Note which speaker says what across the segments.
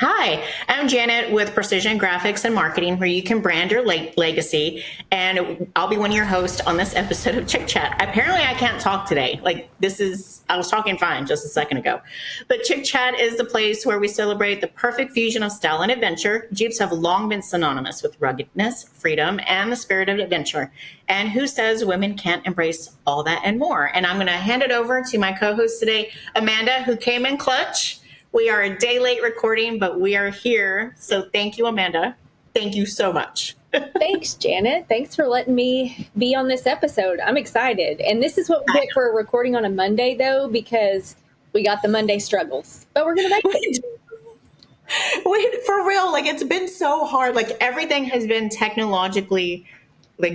Speaker 1: Hi, I'm Janet with Precision Graphics and Marketing, where you can brand your legacy. And I'll be one of your hosts on this episode of Chick Chat. Apparently, I can't talk today. I was talking fine just a second ago. But Chick Chat is the place where we celebrate the perfect fusion of style and adventure. Jeeps have long been synonymous with ruggedness, freedom, and the spirit of adventure. And who says women can't embrace all that and more? And I'm going to hand it over to my co host today, Amanda, who came in clutch. We are a day late recording, but we are here. So thank you, Amanda. Thank you so much.
Speaker 2: Thanks, Janet. Thanks for letting me be on this episode. I'm excited. And this is what we get for a recording on a Monday, though, because we got the Monday struggles. But we're going to make it.
Speaker 1: Wait, for real, it's been so hard. Everything has been technologically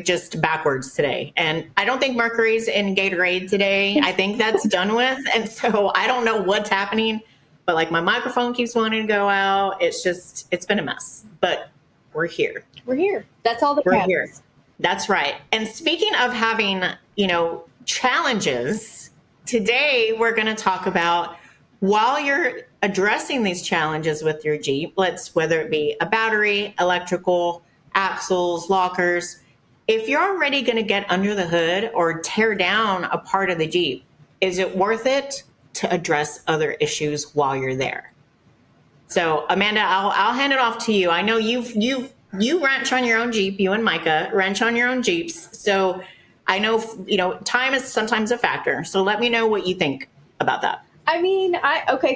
Speaker 1: just backwards today. And I don't think Mercury's in Gatorade today. I think that's done with. And so I don't know what's happening. But my microphone keeps wanting to go out. It's been a mess, but we're here.
Speaker 2: We're here. That's all that
Speaker 1: we're
Speaker 2: matters.
Speaker 1: Here. That's right. And speaking of having, challenges, today we're going to talk about while you're addressing these challenges with your Jeep, whether it be a battery, electrical, axles, lockers, if you're already going to get under the hood or tear down a part of the Jeep, is it worth it to address other issues while you're there? So Amanda, I'll hand it off to you. I know you wrench on your own Jeep, you and Micah wrench on your own Jeeps. So I know, time is sometimes a factor. So let me know what you think about that.
Speaker 2: I mean,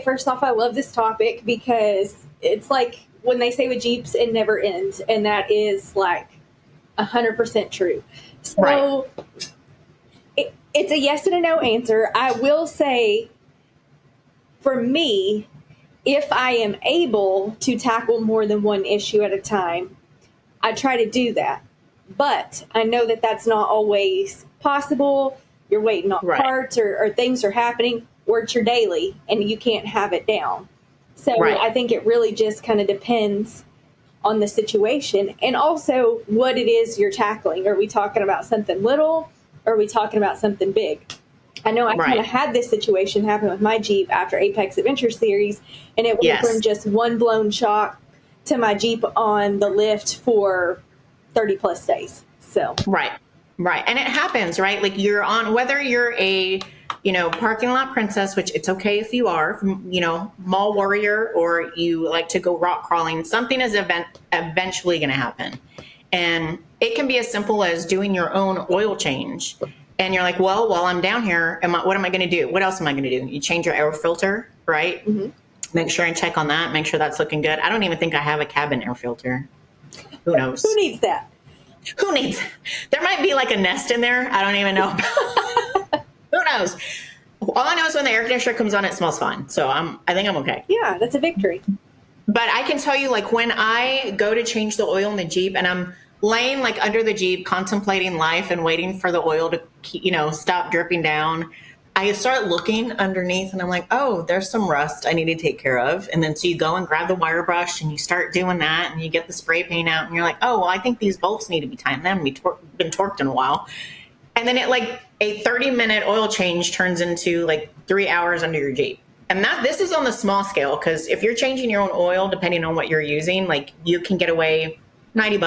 Speaker 2: first off, I love this topic because it's like when they say with Jeeps, it never ends. And that is 100% true. So
Speaker 1: right.
Speaker 2: It's a yes and a no answer. I will say, for me, if I am able to tackle more than one issue at a time, I try to do that. But I know that that's not always possible. You're waiting on parts or things are happening, or it's your daily and you can't have it down. So I think it really just kind of depends on the situation and also what it is you're tackling. Are we talking about something little or are we talking about something big? I know I kind of had this situation happen with my Jeep after Apex Adventure Series, and it went from just one blown shock to my Jeep on the lift for 30 plus days. So
Speaker 1: Right. And it happens, right? You're on, whether you're a, parking lot princess, which it's okay if you are, mall warrior, or you like to go rock crawling, something is eventually going to happen. And it can be as simple as doing your own oil change. And you're like, well, while I'm down here, what am I going to do? What else am I going to do? You change your air filter, right? Mm-hmm. Make sure and check on that. Make sure that's looking good. I don't even think I have a cabin air filter. Who knows?
Speaker 2: Who needs that?
Speaker 1: Who needs? There might be a nest in there. I don't even know. Who knows? All I know is when the air conditioner comes on, it smells fine. So I think I'm okay.
Speaker 2: Yeah, that's a victory.
Speaker 1: But I can tell you, when I go to change the oil in the Jeep and I'm laying under the Jeep, contemplating life and waiting for the oil to, stop dripping down, I start looking underneath and I'm like, oh, there's some rust I need to take care of. And then so you go and grab the wire brush and you start doing that and you get the spray paint out and you're like, oh, well, I think these bolts need to be tightened. They haven't been torqued in a while. And then a 30-minute oil change turns into 3 hours under your Jeep. And this is on the small scale, because if you're changing your own oil, depending on what you're using, you can get away $90,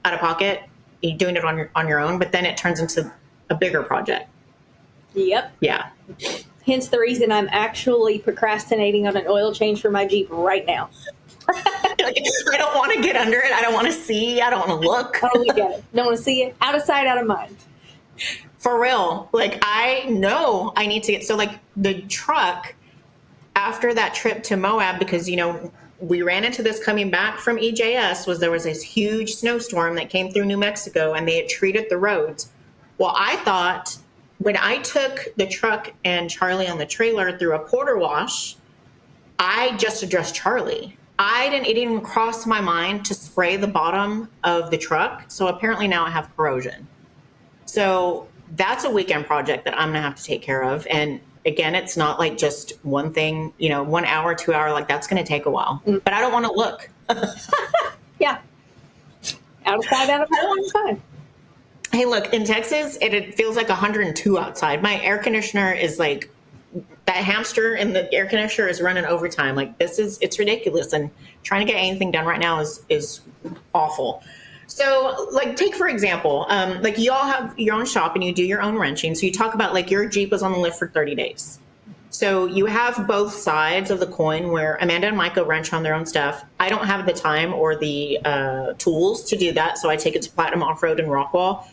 Speaker 1: out of pocket. You're doing it on your own, but then it turns into a bigger project.
Speaker 2: Yep.
Speaker 1: Yeah.
Speaker 2: Hence the reason I'm actually procrastinating on an oil change for my Jeep right now.
Speaker 1: I don't want to get under it. I don't want to see. I don't want to look.
Speaker 2: Totally get it. Don't want to see it. Out of sight, out of mind.
Speaker 1: For real. I know I need to get, so the truck after that trip to Moab, because, we ran into this coming back from EJS, there was this huge snowstorm that came through New Mexico and they had treated the roads. Well, I thought when I took the truck and Charlie on the trailer through a porter wash, I just addressed Charlie. It didn't even cross my mind to spray the bottom of the truck. So apparently now I have corrosion. So that's a weekend project that I'm going to have to take care of. And again, it's not just one thing, 1 hour, 2 hour, that's going to take a while, but I don't want to look.
Speaker 2: Yeah. Out of sight, out of mind, it's fine.
Speaker 1: Hey, look, in Texas, it feels like 102 outside. My air conditioner is that hamster in the air conditioner is running overtime. Like it's ridiculous. And trying to get anything done right now is awful. So like take for example, like you all have your own shop and you do your own wrenching. So you talk about like your Jeep was on the lift for 30 days. So you have both sides of the coin where Amanda and Micah wrench on their own stuff. I don't have the time or the tools to do that. So I take it to Platinum Off-Road in Rockwall.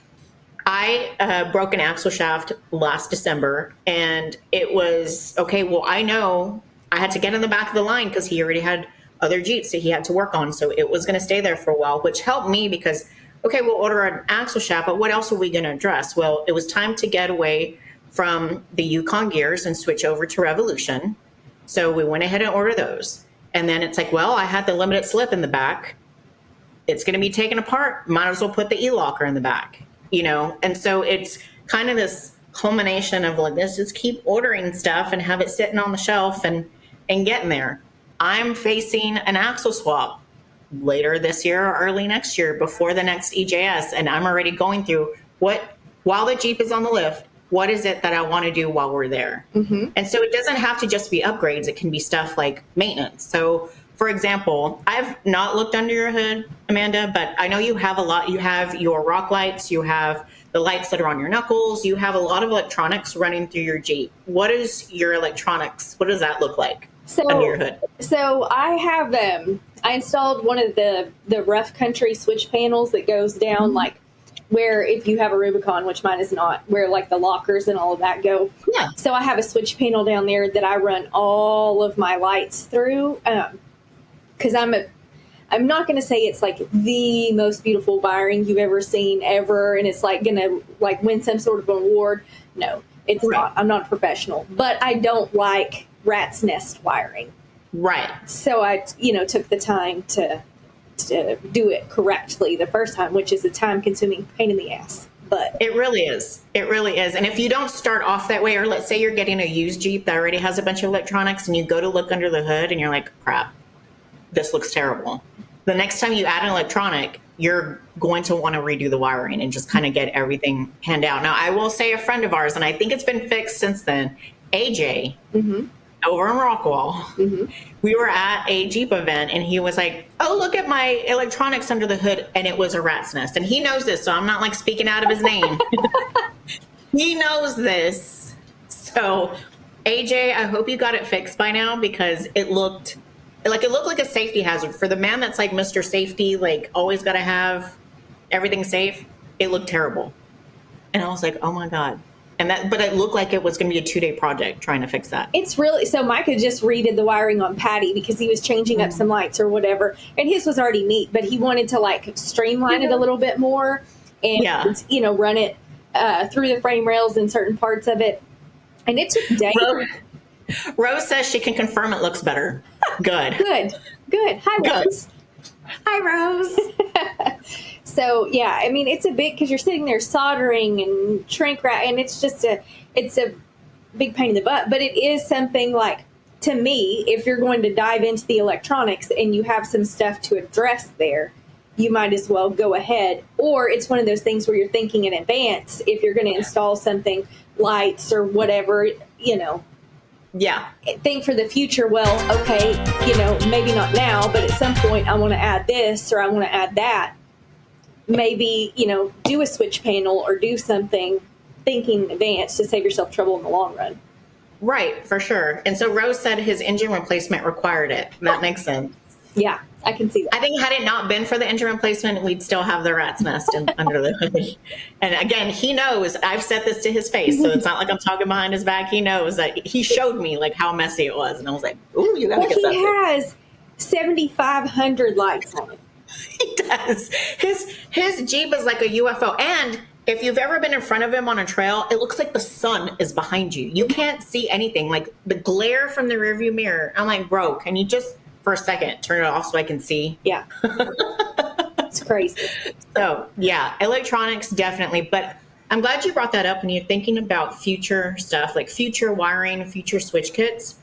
Speaker 1: I broke an axle shaft last December, and it was, okay, well, I know I had to get in the back of the line because he already had other Jeeps that he had to work on. So it was going to stay there for a while, which helped me because, okay, we'll order an axle shaft, but what else are we going to address? Well, it was time to get away from the Yukon gears and switch over to Revolution. So we went ahead and ordered those. And then it's like, well, I had the limited slip in the back. It's going to be taken apart. Might as well put the e-locker in the back. And so it's kind of this culmination of like, let's just keep ordering stuff and have it sitting on the shelf and getting there. I'm facing an axle swap later this year or early next year before the next EJS. And I'm already going through while the Jeep is on the lift, what is it that I want to do while we're there? Mm-hmm. And so it doesn't have to just be upgrades. It can be stuff like maintenance. So for example, I've not looked under your hood, Amanda, but I know you have a lot. You have your rock lights, you have the lights that are on your knuckles, you have a lot of electronics running through your Jeep. What is your electronics? What does that look like under your hood?
Speaker 2: So I have, I installed one of the rough country switch panels that goes down mm-hmm. like where if you have a Rubicon, which mine is not, where like the lockers and all of that go. Yeah. So I have a switch panel down there that I run all of my lights through. Because I'm not going to say it's like the most beautiful wiring you've ever seen ever, and it's like going to like win some sort of an award. No, it's not. I'm not a professional, but I don't like rat's nest wiring. Right. So I, took the time to do it correctly the first time, which is a time-consuming pain in the ass. But
Speaker 1: it really is. It really is. And if you don't start off that way, or let's say you're getting a used Jeep that already has a bunch of electronics, and you go to look under the hood, and you're like, crap. This looks terrible. The next time you add an electronic, you're going to want to redo the wiring and just kind of get everything panned out. Now, I will say a friend of ours, and I think it's been fixed since then, AJ, mm-hmm. over in Rockwall, mm-hmm. we were at a Jeep event, and he was like, oh, look at my electronics under the hood, and it was a rat's nest. And he knows this, so I'm not like speaking out of his name. He knows this. So, AJ, I hope you got it fixed by now because it looked like a safety hazard for the man that's like Mr. Safety, like always got to have everything safe. It looked terrible. And I was like, oh my God. But it looked like it was going to be a 2-day project trying to fix that.
Speaker 2: It's really, so Micah just redid the wiring on Patty because he was changing up some lights or whatever. And his was already neat, but he wanted to like streamline it a little bit more and, run it through the frame rails in certain parts of it. And it took days.
Speaker 1: Rose says she can confirm it looks better. Good.
Speaker 2: Good. Hi, Rose.
Speaker 1: Hi, Rose.
Speaker 2: So, yeah, I mean, it's a big, because you're sitting there soldering and shrink wrap, and it's a big pain in the butt. But it is something like, to me, if you're going to dive into the electronics and you have some stuff to address there, you might as well go ahead. Or it's one of those things where you're thinking in advance, if you're going to install something, lights or whatever,
Speaker 1: Yeah.
Speaker 2: Think for the future, well, okay, maybe not now, but at some point I want to add this or I want to add that. Maybe, do a switch panel or do something thinking in advance to save yourself trouble in the long run.
Speaker 1: Right, for sure. And so Rose said his engine replacement required it. That makes sense.
Speaker 2: Yeah, I can see that.
Speaker 1: I think had it not been for the engine replacement, we'd still have the rat's nest under the hood. And again, he knows, I've said this to his face, so it's not like I'm talking behind his back. He knows that he showed me like how messy it was. And I was like, ooh, you gotta get that.
Speaker 2: He has 7,500 lights on it.
Speaker 1: He does. His Jeep is like a UFO. And if you've ever been in front of him on a trail, it looks like the sun is behind you. You can't see anything. Like the glare from the rearview mirror. I'm like, bro, can you just for a second turn it off so I can see?
Speaker 2: Yeah. It's crazy.
Speaker 1: So yeah, electronics definitely. But I'm glad you brought that up when you're thinking about future stuff, like future wiring, future switch kits.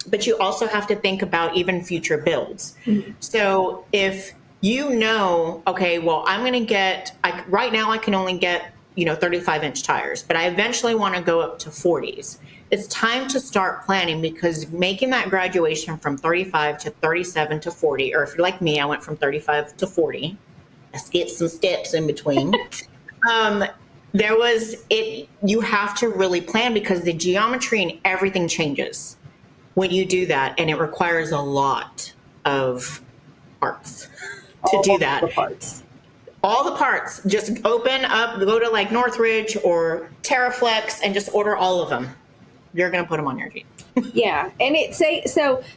Speaker 1: But you also have to think about even future builds. Mm-hmm. So if okay, well, I'm going to right now I can only get, 35-inch tires, but I eventually want to go up to 40s. it's time to start planning, because making that graduation from 35 to 37 to 40, or if you're like me, I went from 35 to 40. I skipped some steps in between. You have to really plan, because the geometry and everything changes when you do that. And it requires a lot of parts to do that. All the parts. Just open up, go to like Northridge or TerraFlex and just order all of them. You're going to put them on your Jeep.
Speaker 2: Yeah. And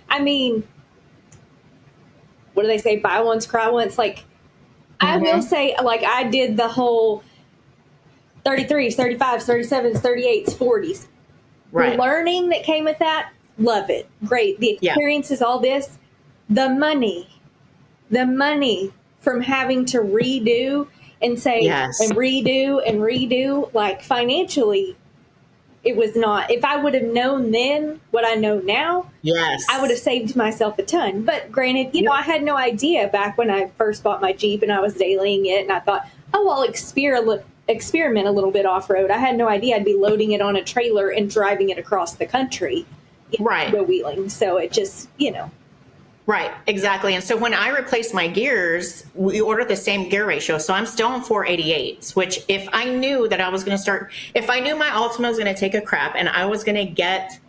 Speaker 2: I mean, what do they say? Buy once, cry once. Like, I will say, like, I did the whole 33s, 35s, 37s, 38s, 40s. Right. The learning that came with that, love it. Great. The experiences, all this. The money from having to redo and say, and redo, like, financially, it was not. If I would have known then what I know now, I would have saved myself a ton. But granted, you know, I had no idea back when I first bought my Jeep and I was dailying it, and I thought, oh, I'll experiment a little bit off-road. I had no idea I'd be loading it on a trailer and driving it across the country.
Speaker 1: Right.
Speaker 2: Go wheeling. So it just, you know.
Speaker 1: Right, exactly. And so when I replaced my gears, we ordered the same gear ratio. So I'm still on 488s, which if I knew that I was going to if I knew my Altima was going to take a crap and I was going to get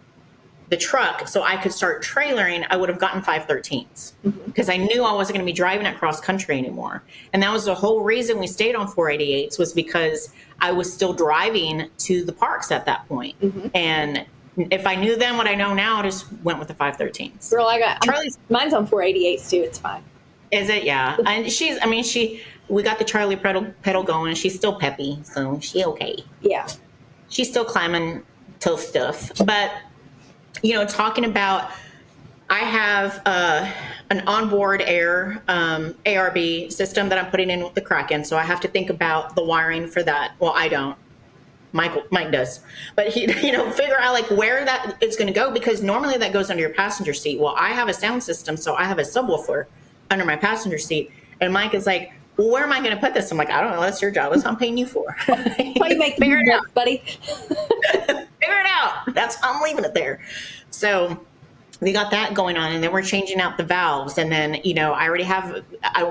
Speaker 1: the truck so I could start trailering, I would have gotten 513s, because I knew I wasn't going to be driving it cross country anymore. And that was the whole reason we stayed on 488s, was because I was still driving to the parks at that point. And if I knew then what I know now, I just went with the 513s.
Speaker 2: Girl, mine's on 488s too. It's fine.
Speaker 1: Is it? Yeah. And we got the Charlie pedal going. She's still peppy, so she okay.
Speaker 2: Yeah.
Speaker 1: She's still climbing tough stuff. But, you know, talking about, I have an onboard air ARB system that I'm putting in with the Kraken. So I have to think about the wiring for that. Well, I don't. Mike does, but he, you know, figure out like where that is going to go, because normally that goes under your passenger seat. Well, I have a sound system, so I have a subwoofer under my passenger seat, and Mike is like, well, where am I going to put this? I'm like, I don't know. That's your job. That's what I'm paying you for.
Speaker 2: Why you make figure it out, buddy?
Speaker 1: Figure it out. I'm leaving it there. So we got that going on, and then we're changing out the valves, and then, you know, I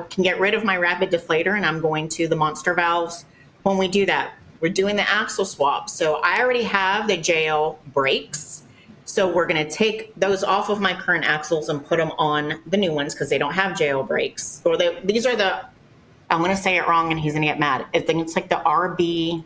Speaker 1: can get rid of my rapid deflator, and I'm going to the monster valves. When we do that, we're doing the axle swap. So I already have the JL brakes. So we're going to take those off of my current axles and put them on the new ones, because they don't have JL brakes. Or these are I'm going to say it wrong and he's going to get mad. I think it's like the RB6.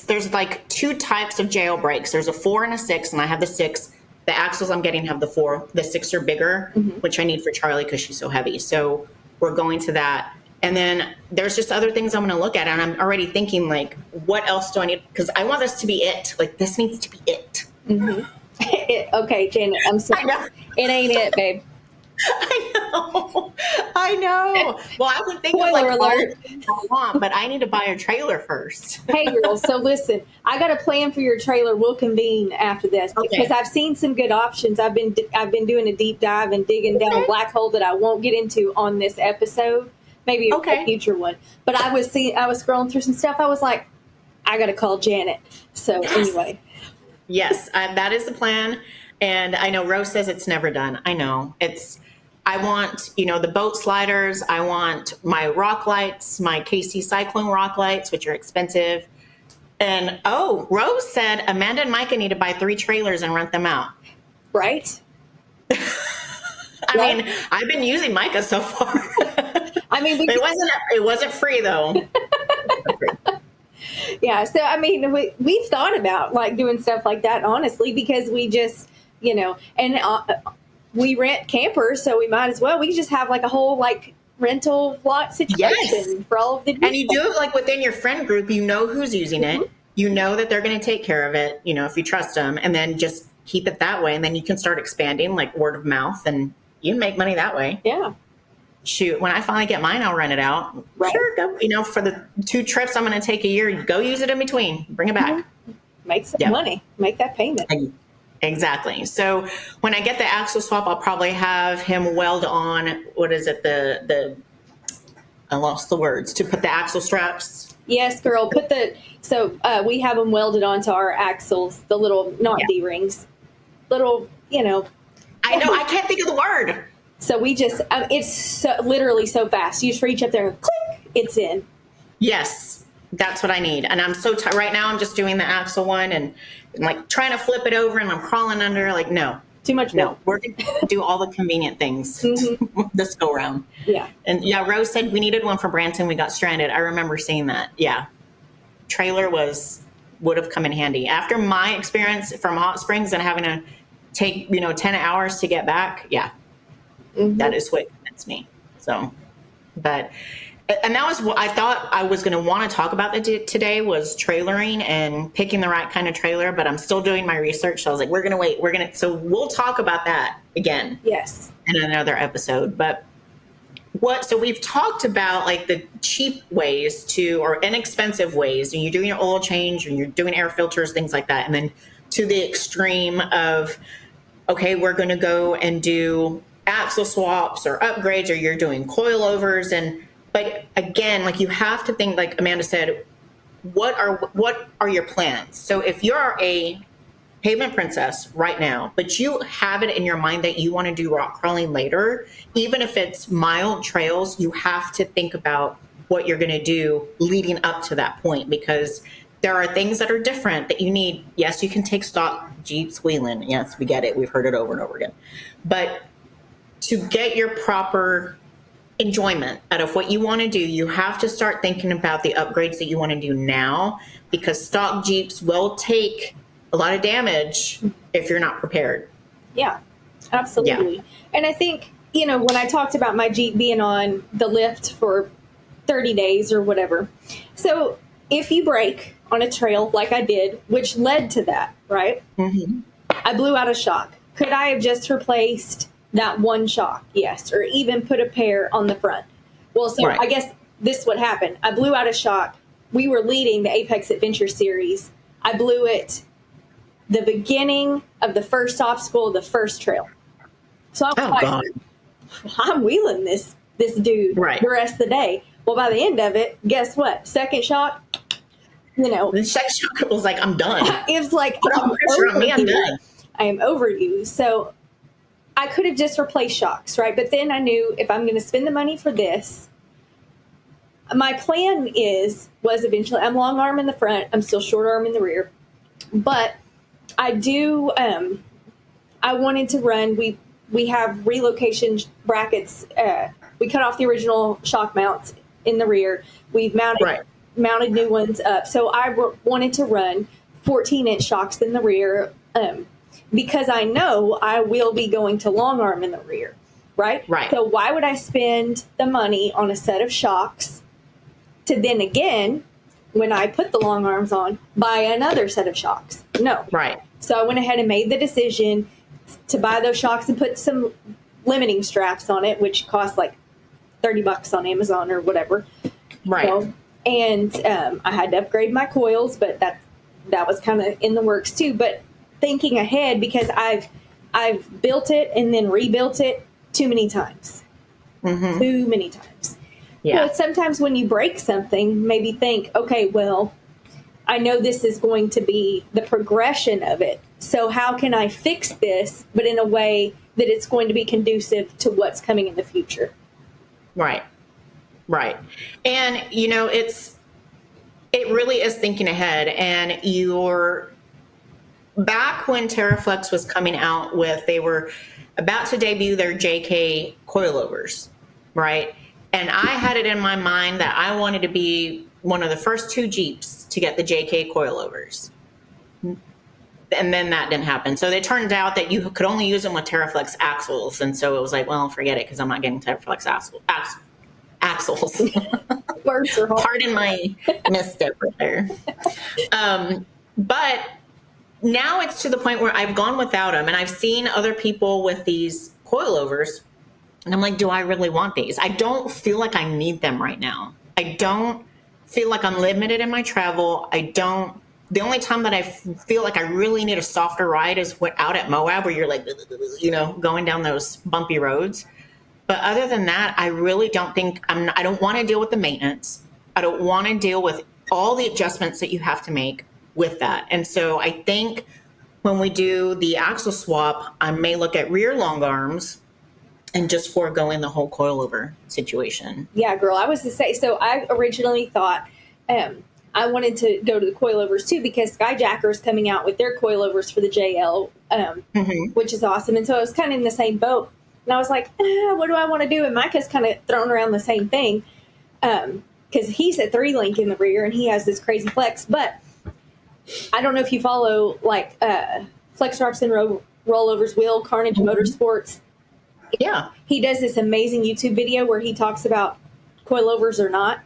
Speaker 1: There's like two types of JL brakes. There's a 4 and a 6, and I have the 6. The axles I'm getting have the 4. The 6 are bigger, which I need for Charlie because she's so heavy. So we're going to that. And then there's just other things I'm going to look at. And I'm already thinking, like, what else do I need? Because I want this to be it. Like, this needs to be it.
Speaker 2: Okay, Janet, I'm sorry. It ain't it, babe.
Speaker 1: I know. Well, I would think
Speaker 2: Spoiler alert.
Speaker 1: I want, but I need to buy a trailer first.
Speaker 2: Hey, girl. So listen, I got a plan for your trailer. We'll convene after this, because I've seen some good options. I've been doing a deep dive and digging down a black hole that I won't get into on this episode. Maybe a future one. But I was scrolling through some stuff. I was like, I got to call Janet. So anyway.
Speaker 1: Yes, that is the plan. And I know Rose says it's never done. I know. I want, you know, the boat sliders. I want my rock lights, my KC Cyclone rock lights, which are expensive. And, Rose said Amanda and Micah need to buy 3 trailers and rent them out.
Speaker 2: Right?
Speaker 1: I mean, I've been using Micah so far.
Speaker 2: I mean,
Speaker 1: it wasn't free though.
Speaker 2: Yeah. So, I mean, we've thought about like doing stuff like that, honestly, because we just, you know, and we rent campers, so we might as well. We can just have like a whole like rental lot situation for all of the.
Speaker 1: And you do it like within your friend group. You know who's using it. You know that they're going to take care of it. You know, if you trust them, and then just keep it that way, and then you can start expanding like word of mouth, and you make money that way.
Speaker 2: Yeah.
Speaker 1: Shoot, when I finally get mine, I'll rent it out.
Speaker 2: Right.
Speaker 1: Sure, go. You know, for the 2 trips I'm going to take a year, go use it in between. Bring it back.
Speaker 2: Make some money. Make that payment.
Speaker 1: Exactly. So when I get the axle swap, I'll probably have him weld on, what is it? I lost the words, to put the axle straps
Speaker 2: Yes, girl. We have them welded onto our axles, the little, not
Speaker 1: Yeah.
Speaker 2: D-rings, little,
Speaker 1: I know. I can't think of the word.
Speaker 2: So we just, it's literally so fast. You just reach up there and click, it's in.
Speaker 1: Yes, that's what I need. And I'm so tired. Right now, I'm just doing the axle one and like trying to flip it over and I'm crawling under. Like, no.
Speaker 2: Too much
Speaker 1: No,
Speaker 2: work.
Speaker 1: we're going to do all the convenient things this go round.
Speaker 2: Yeah.
Speaker 1: And yeah, Rose said we needed one for Branson. We got stranded. I remember seeing that. Yeah. Trailer would have come in handy. After my experience from Hot Springs and having to take, 10 hours to get back. Yeah. That is what convinced me. So, and that was what I thought I was going to want to talk about today was trailering and picking the right kind of trailer, but I'm still doing my research. So I was like, we're going to wait. So we'll talk about that again.
Speaker 2: Yes.
Speaker 1: In another episode. But so we've talked about like the cheap ways or inexpensive ways, and you're doing your oil change and you're doing air filters, things like that. And then to the extreme of, okay, we're going to go and do axle swaps or upgrades, or you're doing coilovers. But again, like you have to think, like Amanda said, what are your plans? So if you're a pavement princess right now, but you have it in your mind that you want to do rock crawling later, even if it's mild trails, you have to think about what you're going to do leading up to that point, because there are things that are different that you need. Yes, you can take stock Jeeps wheeling. Yes, we get it. We've heard it over and over again. But to get your proper enjoyment out of what you want to do, you have to start thinking about the upgrades that you want to do now, because stock Jeeps will take a lot of damage if you're not prepared.
Speaker 2: Yeah, absolutely. Yeah. And I think, when I talked about my Jeep being on the lift for 30 days or whatever. So if you break on a trail like I did, which led to that, right? Mm-hmm. I blew out a shock. Could I have just replaced that one shock? Yes. Or even put a pair on the front. Well, so right. I guess this would happen. I blew out a shock. We were leading the Apex Adventure series. I blew it the beginning of the first obstacle, the first trail. So I'm wheeling this dude right. the rest of the day. Well, by the end of it, guess what? Second shock,
Speaker 1: The second shock was like, I'm done.
Speaker 2: It was like,
Speaker 1: I'm done.
Speaker 2: I am over you. So I could have just replaced shocks, right? But then I knew if I'm going to spend the money for this, my plan was eventually, I'm long arm in the front, I'm still short arm in the rear. But I do, I wanted to run, we have relocation brackets. We cut off the original shock mounts in the rear. We've mounted new ones up. So I wanted to run 14-inch shocks in the rear, because I know I will be going to long arm in the rear, right?
Speaker 1: Right.
Speaker 2: So why would I spend the money on a set of shocks to then again, when I put the long arms on, buy another set of shocks? No.
Speaker 1: Right.
Speaker 2: So I went ahead and made the decision to buy those shocks and put some limiting straps on it, which cost like $30 on Amazon or whatever.
Speaker 1: Right.
Speaker 2: And I had to upgrade my coils, but that was kind of in the works too. But thinking ahead, because I've built it and then rebuilt it too many times. Mm-hmm. Too many times. Yeah. But sometimes when you break something, maybe think, okay, well, I know this is going to be the progression of it. So how can I fix this, but in a way that it's going to be conducive to what's coming in the future?
Speaker 1: Right. Right. And, it really is thinking ahead. And back when TerraFlex was coming out they were about to debut their JK coilovers, right? And I had it in my mind that I wanted to be one of the first 2 Jeeps to get the JK coilovers. And then that didn't happen. So it turned out that you could only use them with TerraFlex axles. And so it was like, well, forget it, because I'm not getting TerraFlex axles.
Speaker 2: Words are hard.
Speaker 1: Pardon my misstep right there. But now it's to the point where I've gone without them, and I've seen other people with these coilovers, and I'm like, do I really want these? I don't feel like I need them right now. I don't feel like I'm limited in my travel. The only time that I feel like I really need a softer ride is out at Moab, where you're like, going down those bumpy roads. But other than that, I really don't think I don't want to deal with the maintenance. I don't want to deal with all the adjustments that you have to make with that. And so I think when we do the axle swap, I may look at rear long arms and just foregoing the whole coilover situation.
Speaker 2: Yeah, girl, I was to say, so I originally thought I wanted to go to the coilovers too, because Skyjacker's coming out with their coilovers for the JL, which is awesome. And so I was kind of in the same boat. And I was like, what do I want to do? And Micah's kind of thrown around the same thing, because he's a 3-link in the rear and he has this crazy flex. But I don't know if you follow like Flex Rocks and Rollovers, Will Carnage Motorsports.
Speaker 1: Yeah.
Speaker 2: He does this amazing YouTube video where he talks about coilovers or not.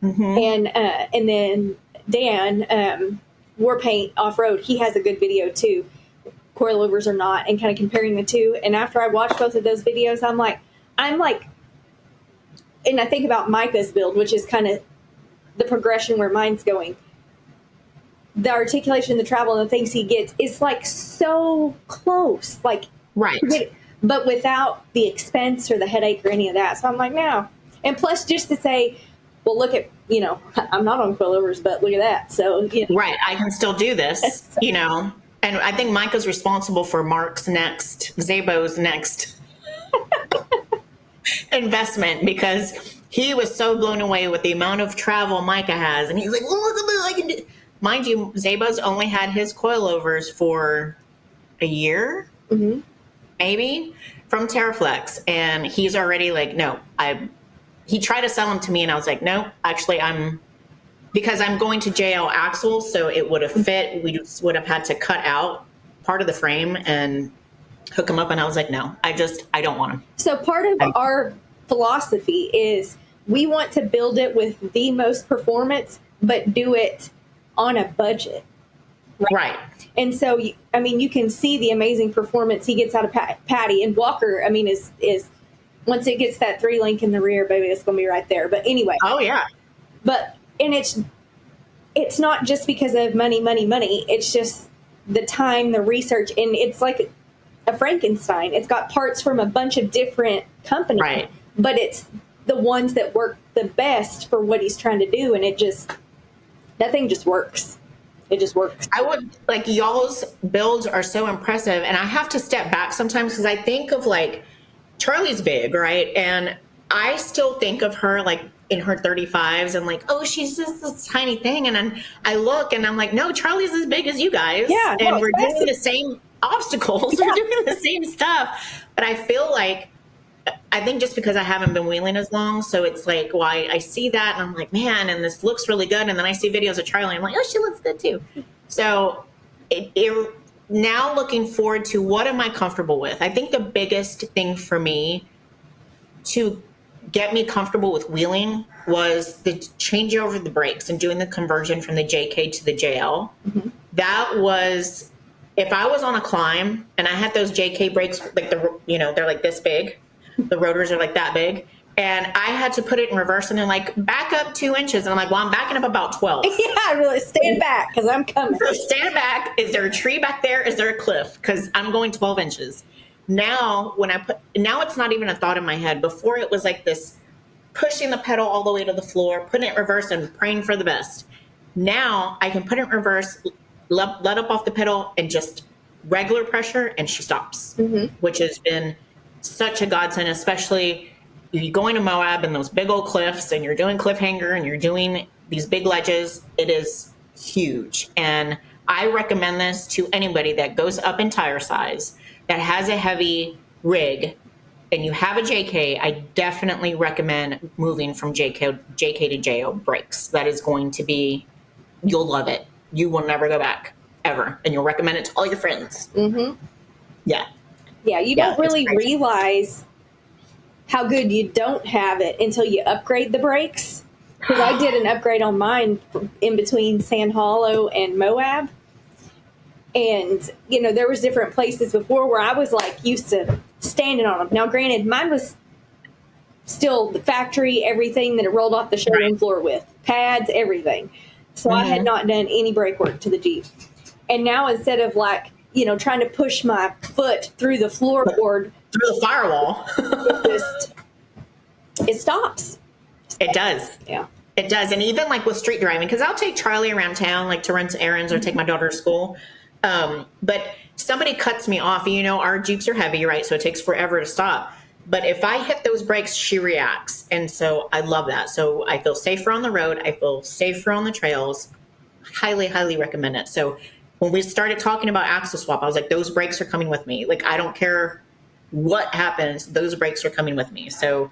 Speaker 2: And then Dan, Warpaint Off-Road, he has a good video too, coilovers or not, and kind of comparing the two. And after I watched both of those videos, I'm like, and I think about Micah's build, which is kind of the progression where mine's going. The articulation, the travel, and the things he gets is like so close, like
Speaker 1: right.
Speaker 2: But without the expense or the headache or any of that. So I'm like, no. And plus, just to say, well, look at, I'm not on coilovers, but look at that. So,
Speaker 1: Right. I can still do this, And I think Micah's responsible for Mark's next, Zabo's next investment, because he was so blown away with the amount of travel Micah has. And he's like, well, look at this, I can do. Mind you, Zabo's only had his coilovers for a year. Maybe, from Terraflex, and he's already like, no, he tried to sell them to me, and I was like, no, actually, because I'm going to JL axles, so it would have fit. We just would have had to cut out part of the frame and hook them up, and I was like, no, I don't want them.
Speaker 2: So part of our philosophy is we want to build it with the most performance, but do it on a budget.
Speaker 1: Right.
Speaker 2: And so, you can see the amazing performance he gets out of Patty. And Walker, is once it gets that 3-link in the rear, baby, it's going to be right there. But anyway.
Speaker 1: Oh, yeah.
Speaker 2: And it's not just because of money. It's just the time, the research. And it's like a Frankenstein. It's got parts from a bunch of different companies.
Speaker 1: Right.
Speaker 2: But it's the ones that work the best for what he's trying to do. And that thing just works. It just works.
Speaker 1: I would like y'all's builds are so impressive. And I have to step back sometimes because I think of like Charlie's big, right? And I still think of her like in her 35s and like, oh, she's just this tiny thing. And then I look and I'm like, no, Charlie's as big as you guys.
Speaker 2: Yeah.
Speaker 1: And we're doing the same obstacles. Yeah. We're doing the same stuff. But I feel like, I think just because I haven't been wheeling as long, so it's like, well, I see that and I'm like, man, and this looks really good. And then I see videos of Charlie, and I'm like, oh, she looks good too. So now looking forward to what am I comfortable with? I think the biggest thing for me to get me comfortable with wheeling was the changeover of the brakes and doing the conversion from the JK to the JL. That was, if I was on a climb and I had those JK brakes, like they're like this big. The rotors are like that big. And I had to put it in reverse and then like back up 2 inches. And I'm like, well, I'm backing up about 12.
Speaker 2: Yeah, really stand back because I'm coming.
Speaker 1: So stand back. Is there a tree back there? Is there a cliff? Because I'm going 12 inches. Now, now it's not even a thought in my head. Before it was like this pushing the pedal all the way to the floor, putting it in reverse and praying for the best. Now I can put it in reverse, let up off the pedal and just regular pressure and she stops, which has been such a godsend, especially you're going to Moab and those big old cliffs and you're doing cliffhanger and you're doing these big ledges. It is huge. And I recommend this to anybody that goes up in tire size, that has a heavy rig and you have a JK. I definitely recommend moving from JK to JO brakes. That is going to be, you'll love it. You will never go back ever. And you'll recommend it to all your friends. Yeah.
Speaker 2: Yeah, you don't really realize how good you don't have it until you upgrade the brakes. Because I did an upgrade on mine in between Sand Hollow and Moab. And, there was different places before where I was like used to standing on them. Now, granted, mine was still the factory, everything that it rolled off the showroom floor with. Pads, everything. So I had not done any brake work to the Jeep. And now instead of like, trying to push my foot through the floorboard.
Speaker 1: Through the firewall.
Speaker 2: It stops.
Speaker 1: It does.
Speaker 2: Yeah.
Speaker 1: It does. And even like with street driving, because I'll take Charlie around town, like to run some errands or take my daughter to school. But somebody cuts me off, our Jeeps are heavy, right? So it takes forever to stop. But if I hit those brakes, she reacts. And so I love that. So I feel safer on the road. I feel safer on the trails. Highly, highly recommend it. So when we started talking about axle swap, I was like, those brakes are coming with me. Like, I don't care what happens. Those brakes are coming with me. So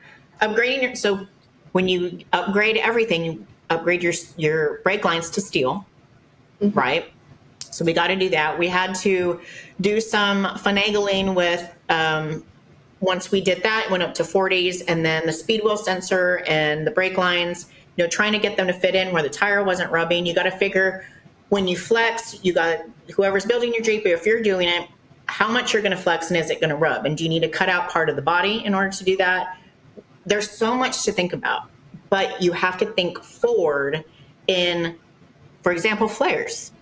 Speaker 1: so when you upgrade everything, you upgrade your brake lines to steel, right? So we got to do that. We had to do some finagling with, once we did that, it went up to 40s, and then the speed wheel sensor and the brake lines, trying to get them to fit in where the tire wasn't rubbing. You got to figure when you flex, you got whoever's building your Jeep, if you're doing it, how much you're going to flex and is it going to rub? And do you need to cut out part of the body in order to do that? There's so much to think about, but you have to think forward in, for example, flares.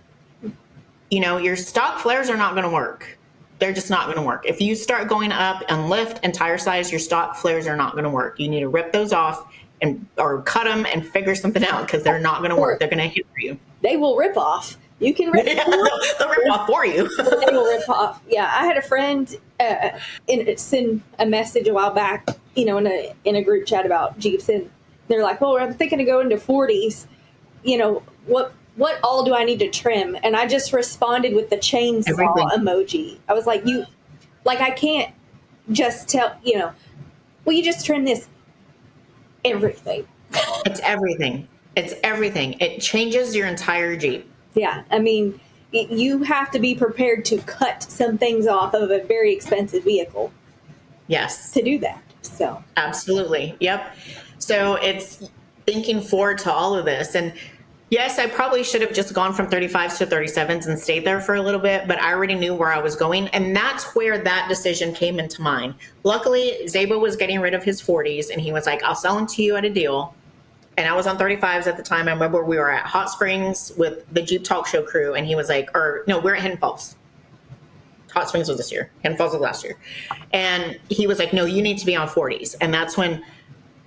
Speaker 1: Your stock flares are not going to work. They're just not going to work. If you start going up and lift and tire size, your stock flares are not going to work. You need to rip those off or cut them and figure something out, because they're not going to work. They're going to hit you.
Speaker 2: They will rip off. You can rip them off.
Speaker 1: They'll rip off for you.
Speaker 2: They will rip off. Yeah, I had a friend send a message a while back, in a group chat about Jeeps, and they're like, "Oh, I'm thinking of going to 40s. What all do I need to trim?" And I just responded with the chainsaw emoji. I was like, I can't just tell, well, you just trim this. Everything.
Speaker 1: It's everything. It's everything. It changes your entire Jeep.
Speaker 2: Yeah. I mean, you have to be prepared to cut some things off of a very expensive vehicle.
Speaker 1: Yes.
Speaker 2: To do that. So.
Speaker 1: Absolutely. Yep. So it's thinking forward to all of this. And yes, I probably should have just gone from 35s to 37s and stayed there for a little bit, but I already knew where I was going. And that's where that decision came into mind. Luckily, Zabo was getting rid of his 40s, and he was like, I'll sell them to you at a deal. And I was on 35s at the time. I remember we were at Hot Springs with the Jeep Talk Show crew, and he was like, we're at Hidden Falls. Hot Springs was this year. Hidden Falls was last year. And he was like, no, you need to be on 40s. And that's when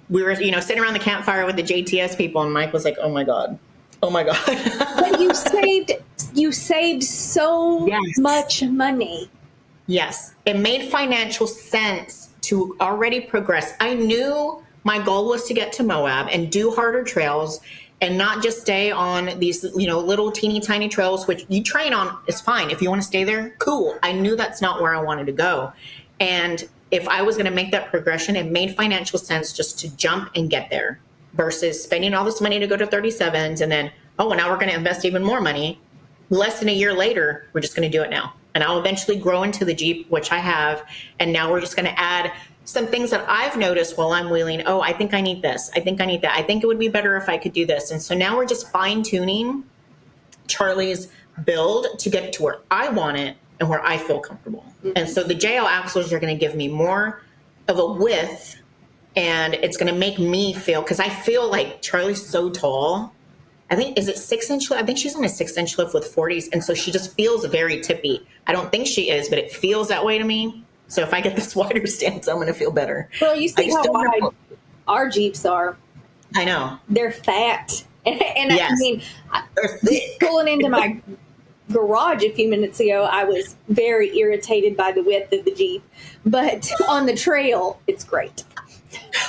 Speaker 1: we were, sitting around the campfire with the JTS people, and Mike was like, oh my God. But
Speaker 2: you saved so much money.
Speaker 1: Yes. It made financial sense to already progress. I knew my goal was to get to Moab and do harder trails and not just stay on these, little teeny tiny trails, which you train on is fine. If you want to stay there, cool. I knew that's not where I wanted to go. And if I was going to make that progression, it made financial sense just to jump and get there versus spending all this money to go to 37s. And then, now we're going to invest even more money. Less than a year later, we're just going to do it now. And I'll eventually grow into the Jeep, which I have. And now we're just going to add some things that I've noticed while I'm wheeling. Oh, I think I need this. I think I need that. I think it would be better if I could do this. And so now we're just fine tuning Charlie's build to get it to where I want it and where I feel comfortable. Mm-hmm. And so the JL axles are going to give me more of a width, and it's going to make me feel, because I feel like Charlie's so tall. I think, is it 6-inch lift? I think she's on a 6-inch lift with 40s. And so she just feels very tippy. I don't think she is, but it feels that way to me. So if I get this wider stance, I'm going to feel better.
Speaker 2: Well, you see how wide our Jeeps are.
Speaker 1: I know.
Speaker 2: They're fat. And
Speaker 1: yes.
Speaker 2: I mean, pulling into my garage a few minutes ago, I was very irritated by the width of the Jeep. But on the trail, it's great.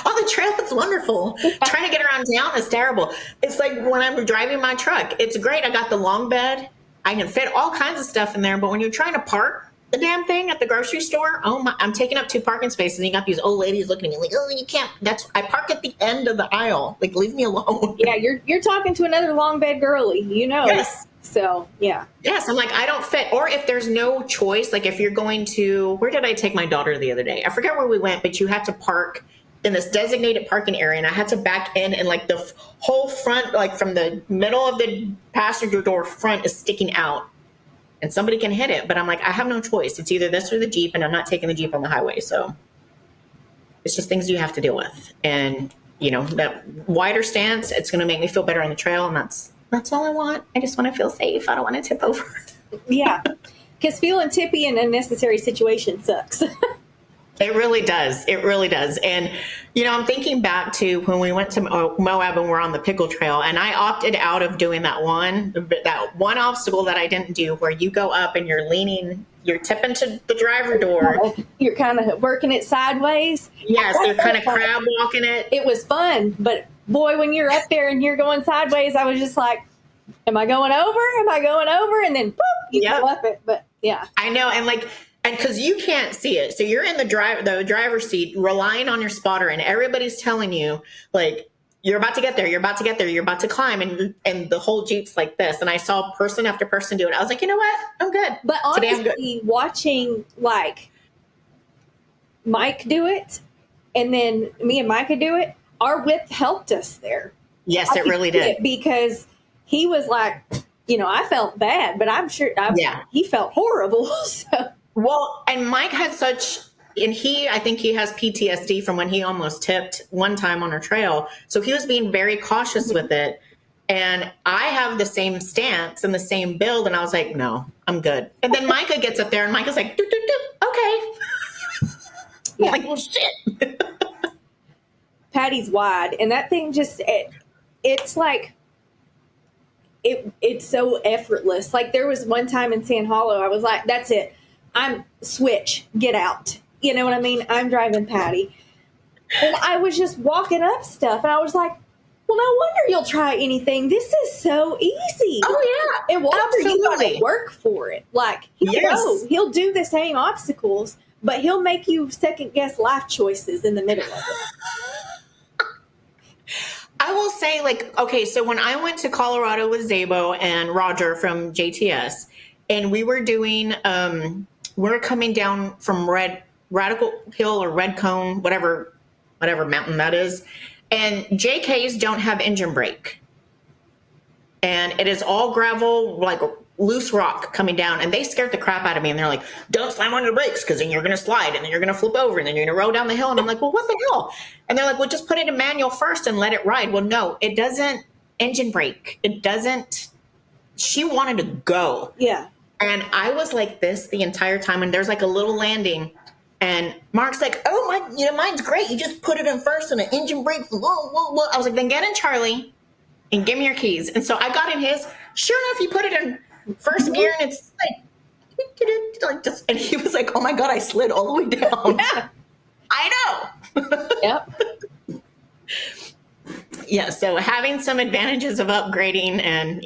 Speaker 1: On the trail, it's wonderful. Trying to get around town is terrible. It's like when I'm driving my truck. It's great. I got the long bed. I can fit all kinds of stuff in there. But when you're trying to park the damn thing at the grocery store, I'm taking up 2 parking spaces. And you got these old ladies looking at me like, oh, you can't. I park at the end of the aisle. Like, leave me alone.
Speaker 2: Yeah, you're talking to another long bed girly,
Speaker 1: Yes.
Speaker 2: So, yeah.
Speaker 1: Yes, I'm like, I don't fit. Or if there's no choice, like if you're going to, where did I take my daughter the other day? I forget where we went, but you had to park in this designated parking area, and I had to back in, and like the whole front, like from the middle of the passenger door front is sticking out, and somebody can hit it. But I'm like, I have no choice. It's either this or the Jeep, and I'm not taking the Jeep on the highway. So it's just things you have to deal with. And, that wider stance, it's going to make me feel better on the trail. And that's all I want. I just want to feel safe. I don't want to tip over.
Speaker 2: Yeah. Because feeling tippy in unnecessary situation sucks.
Speaker 1: It really does. It really does. And, I'm thinking back to when we went to Moab and we're on the pickle trail, and I opted out of doing that one obstacle that I didn't do, where you go up and you're tipping to the driver door.
Speaker 2: You're kind of working it sideways.
Speaker 1: Yes, you're kind of crab walking it.
Speaker 2: It was fun, but boy, when you're up there and you're going sideways, I was just like, am I going over? Am I going over? And then boop, you go up it. But yeah.
Speaker 1: I know. And because you can't see it. So you're in the driver's seat, relying on your spotter, and everybody's telling you, like, you're about to get there, you're about to get there, you're about to climb, and the whole Jeep's like this. And I saw person after person do it. I was like, you know what? I'm good.
Speaker 2: But honestly, watching like Mike do it, and then me and Micah do it, our width helped us there.
Speaker 1: Yes, it really did.
Speaker 2: Because he was like, I felt bad, but I'm sure he felt horrible. So.
Speaker 1: Well, and Mike had I think he has PTSD from when he almost tipped one time on a trail. So he was being very cautious with it. And I have the same stance and the same build. And I was like, no, I'm good. And then Micah gets up there and Micah's like, doop, doop, doop, okay. Yeah. I'm like, well, shit.
Speaker 2: Patty's wide. And that thing it's like, it's so effortless. Like there was one time in Sand Hollow, I was like, that's it. I'm switch, get out. You know what I mean? I'm driving Patty. And I was just walking up stuff and I was like, well, no wonder you'll try anything. This is so easy.
Speaker 1: Oh yeah.
Speaker 2: And Walter, you got to work for it. Like he'll do the same obstacles, but he'll make you second guess life choices in the middle of it.
Speaker 1: I will say, like, okay, so when I went to Colorado with Zabo and Roger from JTS, and we were doing we're coming down from Radical Hill or Red Cone, whatever mountain that is. And JKs don't have engine brake. And it is all gravel, like loose rock coming down. And they scared the crap out of me. And they're like, don't slam on your brakes because then you're going to slide and then you're going to flip over and then you're going to roll down the hill. And I'm like, well, what the hell? And they're like, well, just put it in manual first and let it ride. Well, no, it doesn't engine brake. It doesn't. She wanted to go.
Speaker 2: Yeah.
Speaker 1: And I was like this the entire time. And there's like a little landing. And Mark's like, oh, mine's great. You just put it in first and an engine brake. Whoa, whoa, whoa. I was like, then get in Charlie and give me your keys. And so I got in his. Sure enough, you put it in first gear and it's like just, and he was like, oh my God, I slid all the way down.
Speaker 2: Yeah.
Speaker 1: I know.
Speaker 2: Yep.
Speaker 1: Yeah. So having some advantages of upgrading and,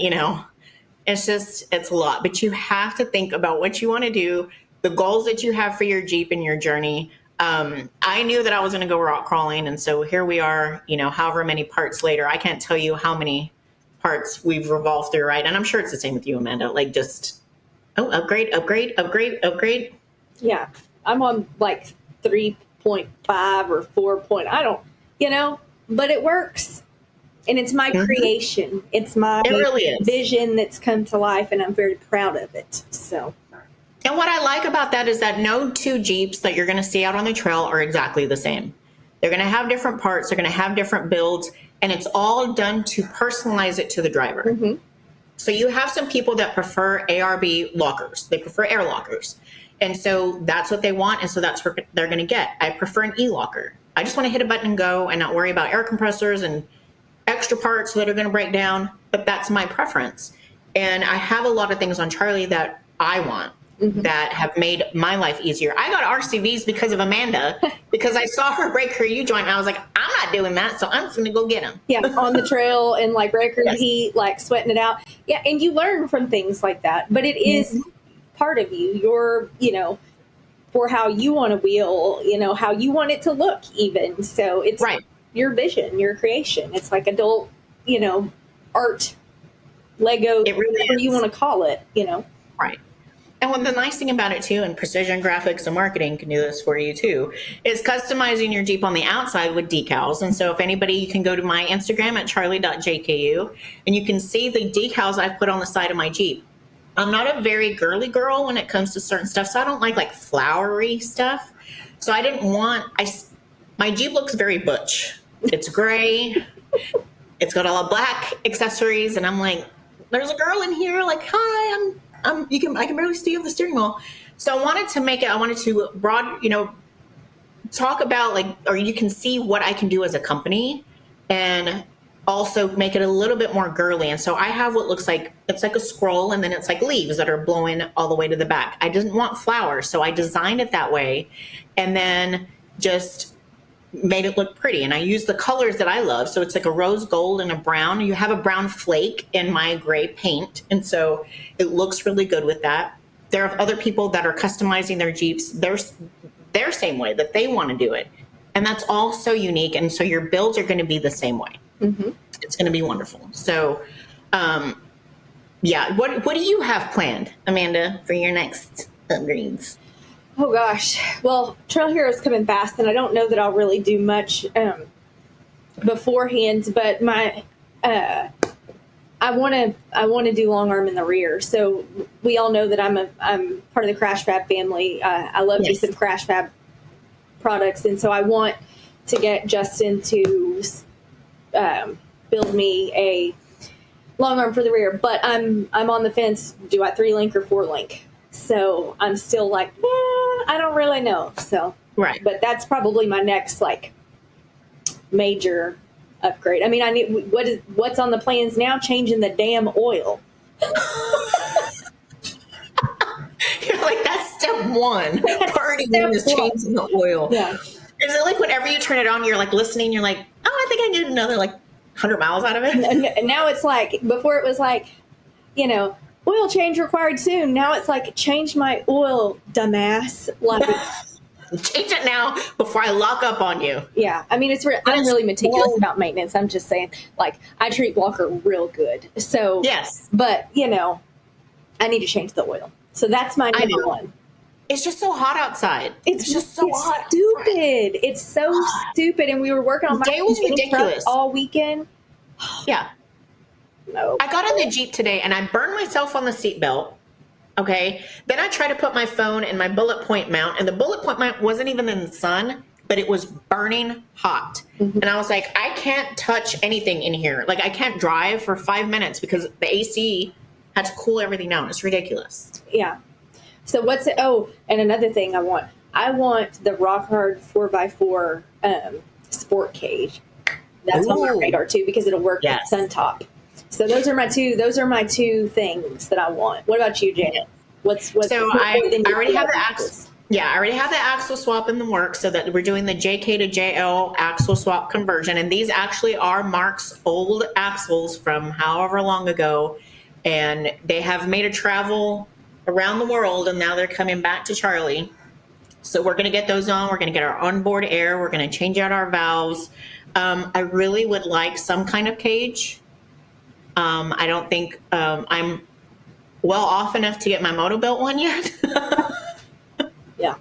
Speaker 1: it's a lot, but you have to think about what you want to do, the goals that you have for your Jeep and your journey. I knew that I was going to go rock crawling. And so here we are, however many parts later. I can't tell you how many parts we've revolved through, right? And I'm sure it's the same with you, Amanda. Like just, upgrade.
Speaker 2: Yeah. I'm on like 3.5 or 4 point. I don't, but it works. And it's my creation. It's my vision that's come to life, and I'm very proud of it. So.
Speaker 1: And what I like about that is that no two Jeeps that you're going to see out on the trail are exactly the same. They're going to have different parts. They're going to have different builds, and it's all done to personalize it to the driver. Mm-hmm. So you have some people that prefer ARB lockers. They prefer air lockers. And so that's what they want, and so that's what they're going to get. I prefer an e-locker. I just want to hit a button and go and not worry about air compressors and extra parts that are going to break down, but that's my preference. And I have a lot of things on Charlie that I want. Mm-hmm. That have made my life easier. I got RCVs because of Amanda, because I saw her break her U-joint, and I was like, I'm not doing that, so I'm just going to go get them.
Speaker 2: Yeah, on the trail and like record heat, like sweating it out. Yeah, and you learn from things like that, but it is part of you. You're, for how you want to wheel, how you want it to look even. So it's your vision, your creation. It's like adult, art, Lego,
Speaker 1: it really
Speaker 2: whatever you want to call it,
Speaker 1: Right. And the nice thing about it too, and Precision Graphics and Marketing can do this for you too, is customizing your Jeep on the outside with decals. And so if anybody, you can go to my Instagram at charlie.jku and you can see the decals I've put on the side of my Jeep. I'm not a very girly girl when it comes to certain stuff, so I don't like flowery stuff. So I didn't want, my Jeep looks very butch. It's gray. It's got all black accessories. And I'm like, there's a girl in here like, hi, I can barely see over the steering wheel. So I wanted to talk about like, or you can see what I can do as a company and also make it a little bit more girly. And so I have what looks like, it's like a scroll and then it's like leaves that are blowing all the way to the back. I didn't want flowers, so I designed it that way and then just made it look pretty. And I used the colors that I love. So it's like a rose gold and a brown. You have a brown flake in my gray paint. And so it looks really good with that. There are other people that are customizing their Jeeps their same way that they want to do it. And that's all so unique. And so your builds are going to be the same way. Mm-hmm. It's going to be wonderful. So, yeah. What do you have planned, Amanda, for your next upgrades?
Speaker 2: Oh gosh. Well, Trail Hero's coming fast, and I don't know that I'll really do much beforehand. But I want to do long arm in the rear. So we all know that I'm part of the Crash Fab family. I love me some Crash Fab products, and so I want to get Justin to build me a long arm for the rear. But I'm on the fence. Do I 3-link or 4-link? So I'm still like, I don't really know. So,
Speaker 1: right.
Speaker 2: But that's probably my next like major upgrade. I mean, I need what's on the plans now? Changing the damn oil.
Speaker 1: You're like, that's step one. Priority one is changing the oil.
Speaker 2: Yeah.
Speaker 1: Is it like whenever you turn it on, you're like listening, you're like, oh, I think I get another like 100 miles out of it?
Speaker 2: And now it's like, before it was like, oil change required soon. Now it's like, change my oil, dumbass. Like,
Speaker 1: change it now before I lock up on you.
Speaker 2: Yeah. I mean, I'm really meticulous about maintenance. I'm just saying, like, I treat Walker real good. So,
Speaker 1: yes.
Speaker 2: But, I need to change the oil. So that's my number one.
Speaker 1: It's just so hot outside. It's just so hot.
Speaker 2: Stupid. Outside. It's so stupid. And we were working on my
Speaker 1: day was ridiculous
Speaker 2: all weekend.
Speaker 1: Yeah.
Speaker 2: No.
Speaker 1: I got on the Jeep today and I burned myself on the seatbelt. Okay. Then I tried to put my phone in my bullet point mount, and the bullet point mount wasn't even in the sun, but it was burning hot. Mm-hmm. And I was like, I can't touch anything in here. Like, I can't drive for 5 minutes because the AC had to cool everything down. It's ridiculous.
Speaker 2: Yeah. So what's it? Oh, and another thing I want the Rock Hard 4x4 sport cage. That's on my radar too, because it'll work with Suntop. So those are my two things that I want. What about you, Janet?
Speaker 1: I already have the axle. Yeah, I already have the axle swap in the works, so that we're doing the JK to JL axle swap conversion. And these actually are Mark's old axles from however long ago. And they have made a travel around the world, and now they're coming back to Charlie. So we're going to get those on. We're going to get our onboard air. We're going to change out our valves. I really would like some kind of cage. I don't think I'm well off enough to get my moto built one yet.
Speaker 2: Yeah.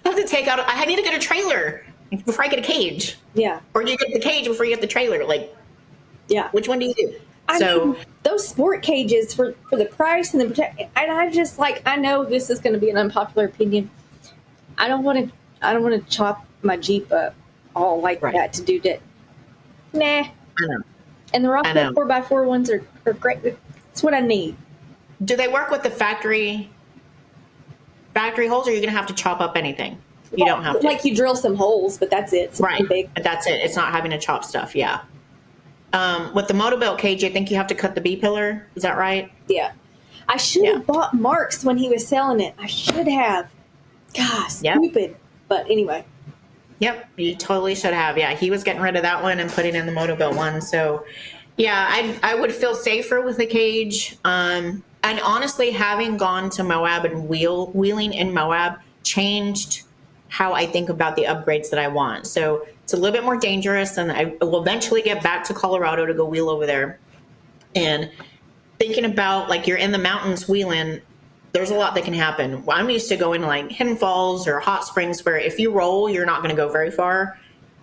Speaker 1: I have to take out, I need to get a trailer before I get a cage.
Speaker 2: Yeah.
Speaker 1: Or you get the cage before you get the trailer. Like,
Speaker 2: yeah.
Speaker 1: Which one do you do?
Speaker 2: I mean, those sport cages for the price and the protect, and I just like, I know this is going to be an unpopular opinion. I don't want to chop my Jeep up all like that to do that. Nah.
Speaker 1: I know.
Speaker 2: And the Rockwell 4x4 ones are great. It's what I need.
Speaker 1: Do they work with the factory holes, or are you going to have to chop up anything? You don't have to.
Speaker 2: Like, you drill some holes, but that's it. It's
Speaker 1: right.
Speaker 2: Big.
Speaker 1: That's it. It's not having to chop stuff. Yeah. With the motorbelt cage, I think you have to cut the B-pillar. Is that right?
Speaker 2: Yeah. I should have bought Mark's when he was selling it. I should have. Gosh, stupid. Yep. But anyway.
Speaker 1: Yep, you totally should have. Yeah, he was getting rid of that one and putting in the motorbelt one. So, yeah, I would feel safer with the cage. And honestly, having gone to Moab and wheeling in Moab changed how I think about the upgrades that I want. So it's a little bit more dangerous, and I will eventually get back to Colorado to go wheel over there. And thinking about, like, you're in the mountains wheeling, there's a lot that can happen. I'm used to going to like Hidden Falls or Hot Springs, where if you roll, you're not going to go very far.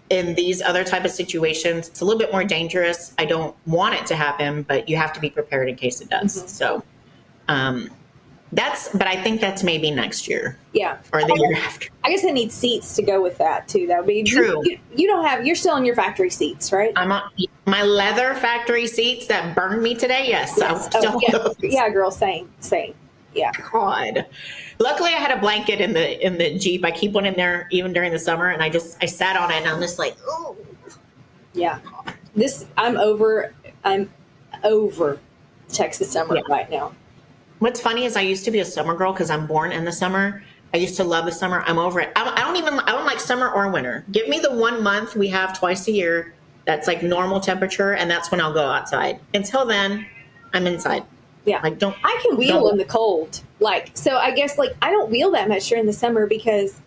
Speaker 1: In these other type of situations, it's a little bit more dangerous. I don't want it to happen, but you have to be prepared in case it does. Mm-hmm. So but I think that's maybe next year.
Speaker 2: Yeah.
Speaker 1: Or the year after.
Speaker 2: I guess I need seats to go with that too. That would be
Speaker 1: true.
Speaker 2: You're still in your factory seats, right?
Speaker 1: I'm on my leather factory seats that burned me today. Yes.
Speaker 2: Yeah, girl, same. Yeah.
Speaker 1: God. Luckily, I had a blanket in the Jeep. I keep one in there even during the summer, and I sat on it, and I'm just like, oh.
Speaker 2: Yeah. I'm over Texas summer right now.
Speaker 1: What's funny is I used to be a summer girl because I'm born in the summer. I used to love the summer. I'm over it. I don't like summer or winter. Give me the 1 month we have twice a year that's like normal temperature, and that's when I'll go outside. Until then, I'm inside.
Speaker 2: Yeah.
Speaker 1: Like
Speaker 2: I can wheel in the cold. Like, so I guess like I don't wheel that much during the summer because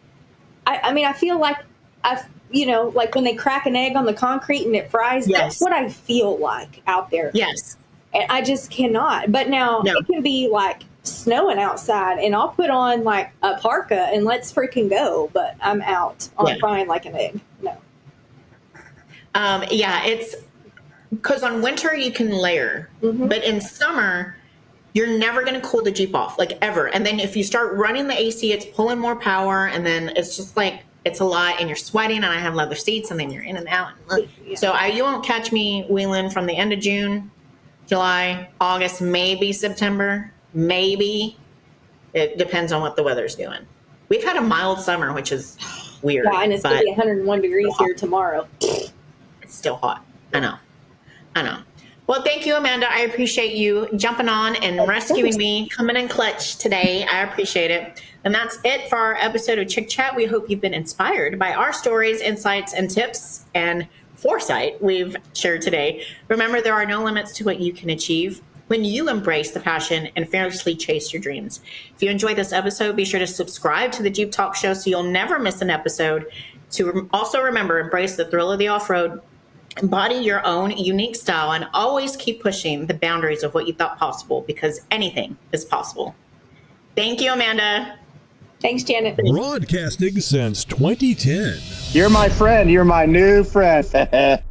Speaker 2: I mean, I feel like like when they crack an egg on the concrete and it fries, that's what I feel like out there.
Speaker 1: Yes.
Speaker 2: And I just cannot. But now it can be like snowing outside and I'll put on like a parka and let's freaking go. But I'm out on frying like an egg. No.
Speaker 1: It's because on winter you can layer, but in summer you're never going to cool the Jeep off, like ever. And then if you start running the AC, it's pulling more power, and then it's just like it's a lot, and you're sweating. And I have leather seats, and then you're in and out. So you won't catch me wheeling from the end of June, July, August, maybe September, maybe. It depends on what the weather's doing. We've had a mild summer, which is weird.
Speaker 2: Yeah, and it's going to be 101 degrees here tomorrow.
Speaker 1: It's still hot. I know. Well, thank you, Amanda. I appreciate you jumping on and rescuing me, coming in clutch today. I appreciate it. And that's it for our episode of Chick Chat. We hope you've been inspired by our stories, insights, and tips and foresight we've shared today. Remember, there are no limits to what you can achieve when you embrace the passion and fearlessly chase your dreams. If you enjoyed this episode, be sure to subscribe to the Jeep Talk Show so you'll never miss an episode. To also remember, embrace the thrill of the off-road, embody your own unique style, and always keep pushing the boundaries of what you thought possible, because anything is possible. Thank you, Amanda.
Speaker 2: Thanks, Janet.
Speaker 3: Broadcasting since 2010.
Speaker 4: You're my friend. You're my new friend.